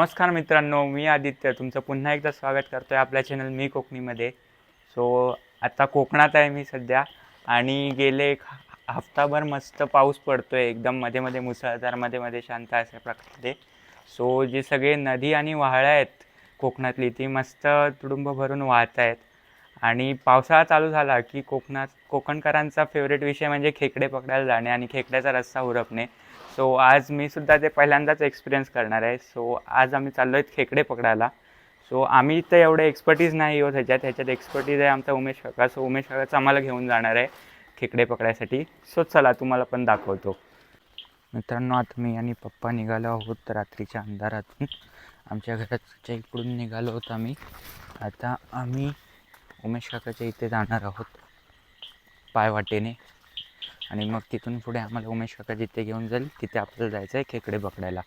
नमस्कार मित्रांनो, मी आदित्य तुमचं पुन्हा एकदा स्वागत करतो आहे आपल्या चॅनल मी कोकणीमध्ये. आता कोकणात आहे मी सध्या आणि गेले एक हफ्ताभर मस्त पाऊस पडतो आहे, एकदम मध्ये मध्ये मुसळधार, मध्ये मध्ये शांत अशा प्रकारे. जी सगळे नदी आणि वाहळ्या आहेत कोकणातली ती मस्त तुडुंब भरून वाहत आहेत. आणि पावसाळा चालू झाला की कोकणकरांचा फेवरेट विषय म्हणजे खेकडे पकडायला जाणे आणि खेकड्याचा रस्सा उरपणे. आज मी सुद्धा ते पहिल्यांदाच एक्सपिरियन्स करणार आहे. आज आम्ही चाललो आहेत खेकडे पकडायला. आम्ही तर एवढे एक्सपर्टीज नाही हो ह्याच्यात एक्सपर्टीज आहे आमचा उमेश काका. उमेश काकाच आम्हाला घेऊन जाणार आहे खेकडे पकडायसाठी. चला तुम्हाला पण दाखवतो. मित्रांनो, आता मी आणि पप्पा निघालो आहोत रात्रीच्या अंधारातून. आमच्या घराच्या इकडून निघालो आहोत आम्ही. आता आम्ही उमेश काकाच्या इथे जाणार आहोत पायवाटेने आणि मग तिथून पुढे आम्हाला उमेश काका जिथे घेऊन जाईल तिथे आपल्याला जायचं आहे खेकडे पकडायला.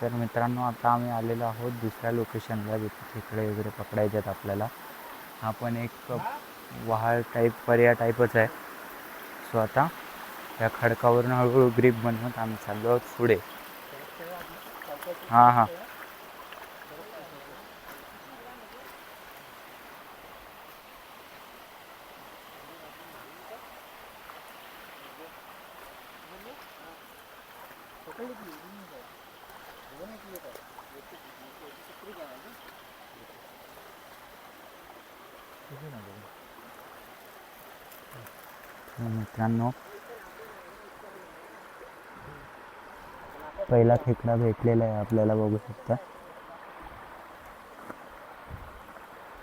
तर मित्रांनो, आता आम्ही आलेलो आहोत दुसऱ्या लोकेशनला जिथे खेकडे वगैरे पकडायचे आहेत आपल्याला. हा पण एक वहाळ टाईप पर्याय टाईपच आहे. आता या खडकावरून हळूहळू ग्रीप बनवत आम्ही चाललो आहोत पुढे. हां हां मित्रांनो, पहिला खेकडा भेटलेला आहे आपल्याला, बघू शकता.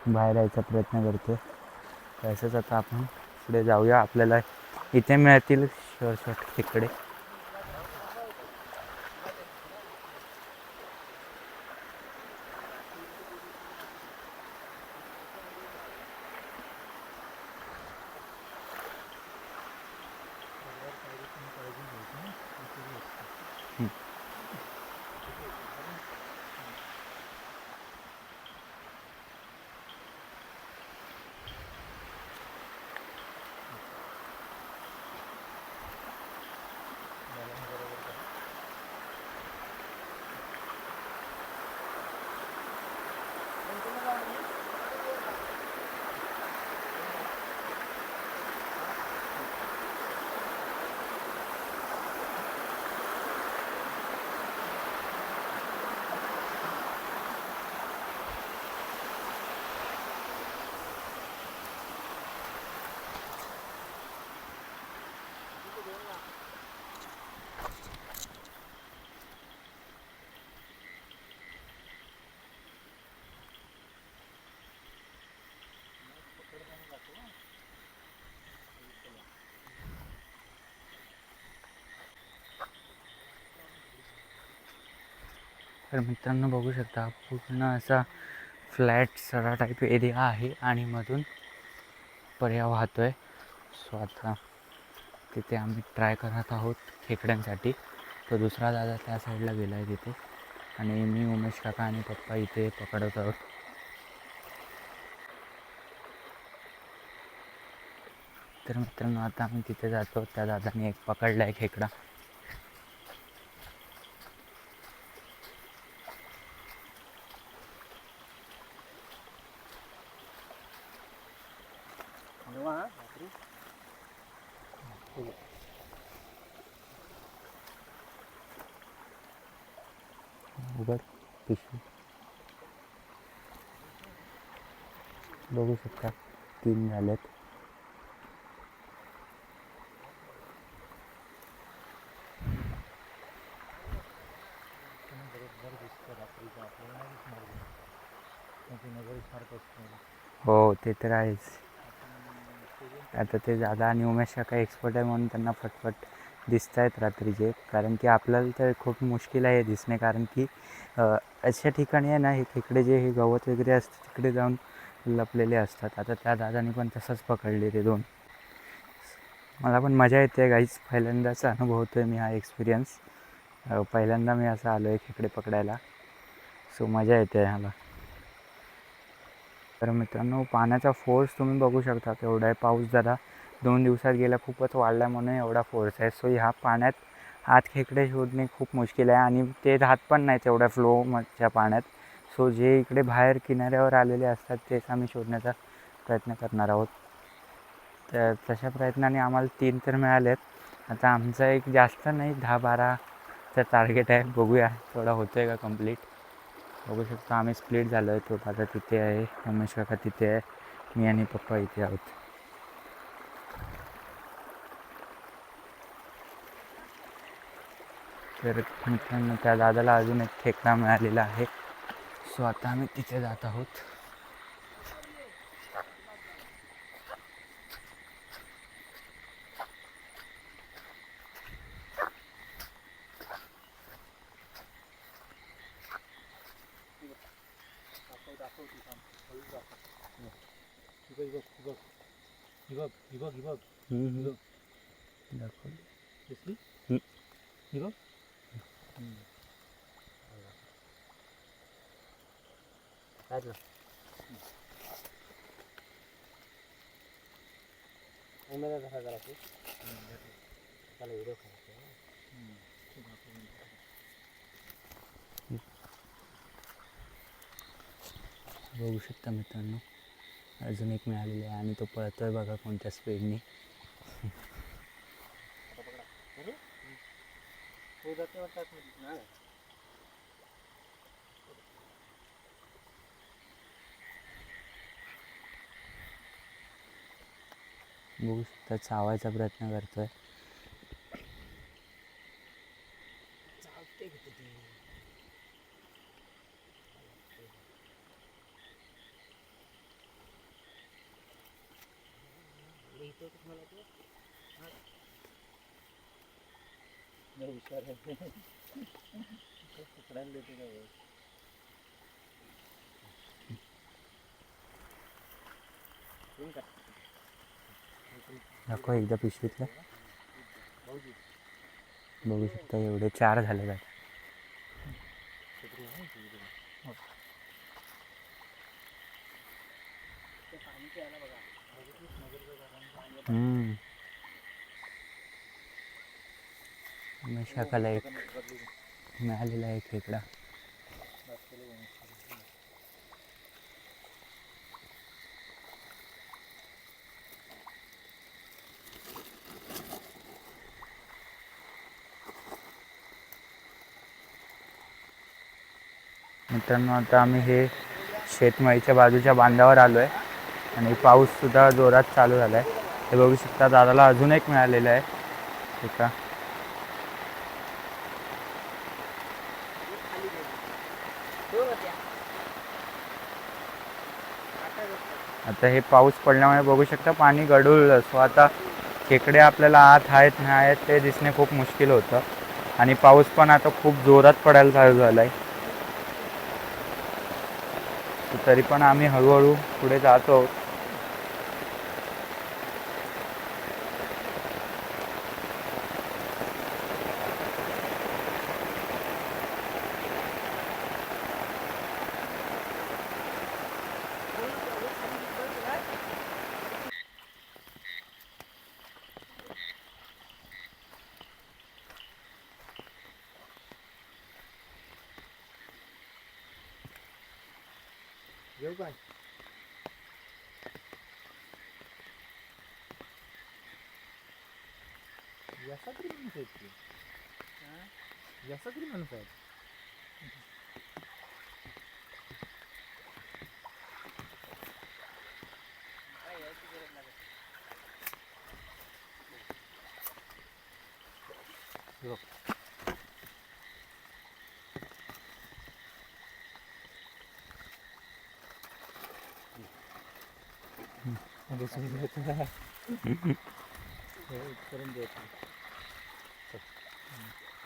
बाहेर यायचा प्रयत्न करतो. तसंच आता आपण पुढे जाऊया. आपल्याला इथे मिळतील शॉर्ट खेकडे. तर मित्रांनो, बघू शकता पूर्ण असा फ्लॅट सडा टाईप एरिया आहे आणि मधून पर्याय वाहतो आहे. आता तिथे आम्ही ट्राय करत आहोत खेकड्यांसाठी. तो दुसरा दादा त्या साईडला गेला आहे तिथे आणि मी, उमेश काका आणि पप्पा इथे पकडत आहोत. तर मित्रांनो, आता आम्ही तिथे जातो. त्या दादाने एक पकडला आहे खेकडा. उघड पिशवी. बघू शकता 3 झालेत. हो ते तर आहेच. आता ते दादा आणि उमेश काका एक्सपर्ट आहे म्हणून त्यांना फटफट दिसत आहेत रात्रीचे. कारण की आपल्याला तर खूप मुश्किल आहे दिसणे. कारण की अशा ठिकाणी आहे ना हे खेकडे जे हे गवत वगैरे असतं तिकडे जाऊन लपलेले असतात. आता त्या दादानी पण तसंच पकडले ते 2. मला पण मजा येते गाईस. पहिल्यांदाच अनुभवतो आहे मी हा एक्सपिरियन्स. पहिल्यांदा मी असं आलो आहे खेकडे पकडायला. सो मजा येते ह्याला. तर मित्रांनो पाण्याचा फोर्स तुम्ही बघू शकता केवढा आहे. पाऊस जरा 2 दिवसात गेला खूपच वाढला म्हणून एवढा फोर्स आहे. सो ह्या पाण्यात आत खेकडे शोधणे खूप मुश्किल आहे आणि ते राहत पण नाही तेवढ्या फ्लोच्या पाण्यात. सो जे इकडे बाहेर किनाऱ्यावर आलेले असतात तेच आम्ही शोधण्याचा प्रयत्न करणार आहोत. तर तशा प्रयत्नाने आम्हाला 3 तर मिळालेत. आता आमचा एक जास्त नाही 10-12चा टार्गेट आहे. बघूया थोडा होतो आहे का कंप्लीट. बघू शकतो आम्ही स्प्लिट झालो आहे. तो दादा तिथे आहे, उमेश काका तिथे आहे, मी आणि पप्पा इथे आहोत. तर मित्रांनो त्या दादाला अजून एक खेकडा मिळालेला आहे. सो आता आम्ही तिथे जात आहोत. बघू शकता मित्रांनो अजून एक मिळालेला आहे आणि तो पळतोय बघा कोणत्या स्पीडने. बघू शकता चावायचा प्रयत्न करतोय. दाखवा एकदा पिशवीतलं. बघू शकता एवढे 4 झाले का. उमेश काकाला एक मिळालेला आहे खेकडा. मित्रांनो आता आम्ही हे शेतमाईच्या बाजूच्या बांधावर आलो आहे आणि पाऊससुद्धा जोरात चालू झाला आहे. हे बघू शकता दादाला अजून एक मिळालेलं आहे एका. आता हे पाऊस पडल्यामुळे बघू शकता पाणी गढूळलं. सो आता खेकडे आपल्याला आत आहेत नाही आहेत ते दिसणे खूप मुश्किल होतं आणि पाऊस पण आता खूप जोरात पडायला चालू झाला आहे. तरी पण आम्ही हळूहळू पुढे जातो.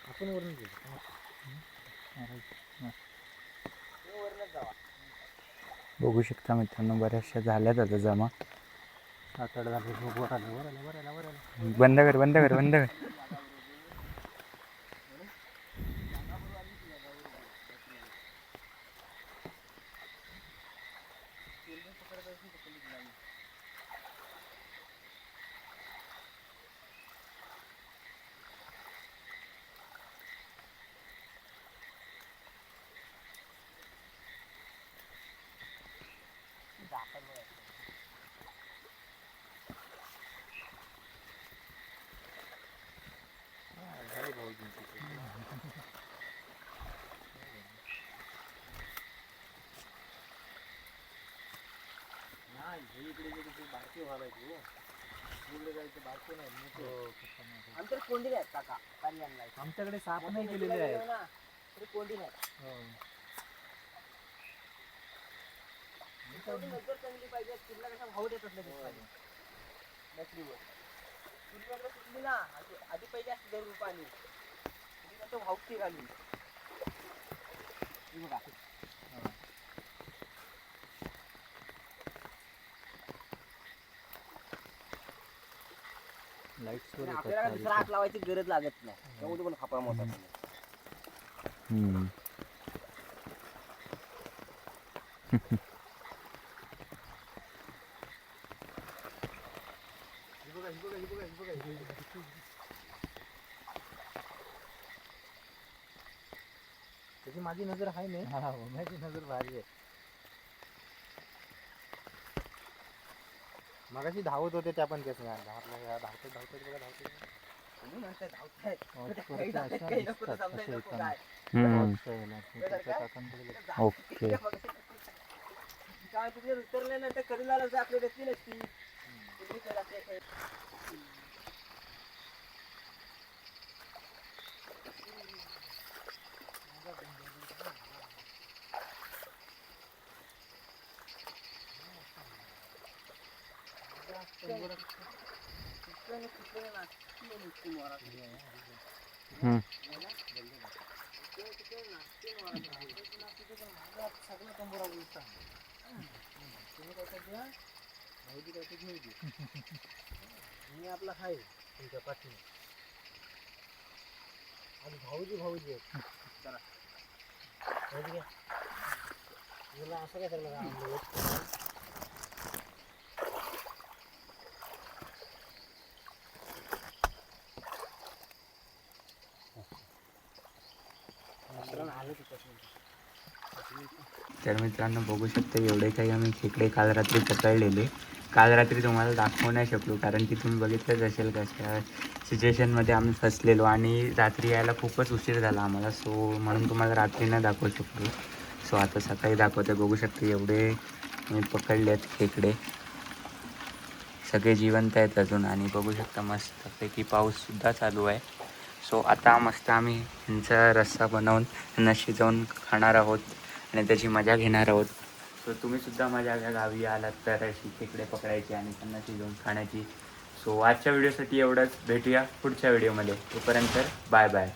आपण वरून घेऊ. बघू शकता मित्रांनो, बऱ्याचशा झाल्यात आता जमा. सात-आठ झाले. वर आलं. बंद कर बंद कर बंद कर. आमच्याकडे साप नाही गेलेले आहेत. कोंडी नाही. नजर चांगली पाहिजे. किल्ला कसा भाऊ देत असले नसलीवर किल्ल्याकडे सुटली ना आधी पहिले असते दर पाणी कसं भाऊकी घालून बघा. आपल्याला दुसरा हात लावायची गरज लागत नाही. त्यामुळे पण खापा मोठा. त्याची माझी नजर आहे नाही. माझी नजर भारी आहे. मगाशी धावत होते त्या पण त्याच धावते ओके. काय तुझे उतरल्यानंतर कधी झालं आपली व्यक्ती नसती. मी आपला हाय तुमच्या पाठी. आणि भाऊजी आहेत. असं काय सगळं तर मित्रांनो बघू शकता, एवढे काही आम्ही खेकडे काल रात्री पकडलेले. काल रात्री तुम्हाला दाखवू नाही शकलो कारण की तुम्ही बघितलंच असेल कशा सिच्युएशनमध्ये आम्ही फसलेलो आणि रात्री यायला खूपच उशीर झाला आम्हाला. सो म्हणून तुम्हाला रात्री नाही दाखवू शकलो. सो आता सकाळी दाखवते. बघू शकते एवढे मी पकडले आहेत खेकडे. सगळे जिवंत आहेत अजून आणि बघू शकता मस्तपैकी पाऊससुद्धा चालू आहे. सो आता मस्त आम्ही ह्यांचा रस्सा बनवून त्यांना शिजवून खाणार आहोत आणि त्याची मजा घेणार आहोत. सो तुम्हीसुद्धा माझ्या गावी आलात तर अशी खेकडे पकडायची आणि त्यांना शिजवून खाण्याची. सो आजच्या व्हिडिओसाठी एवढंच. भेटूया पुढच्या व्हिडिओमध्ये. तोपर्यंत बाय बाय.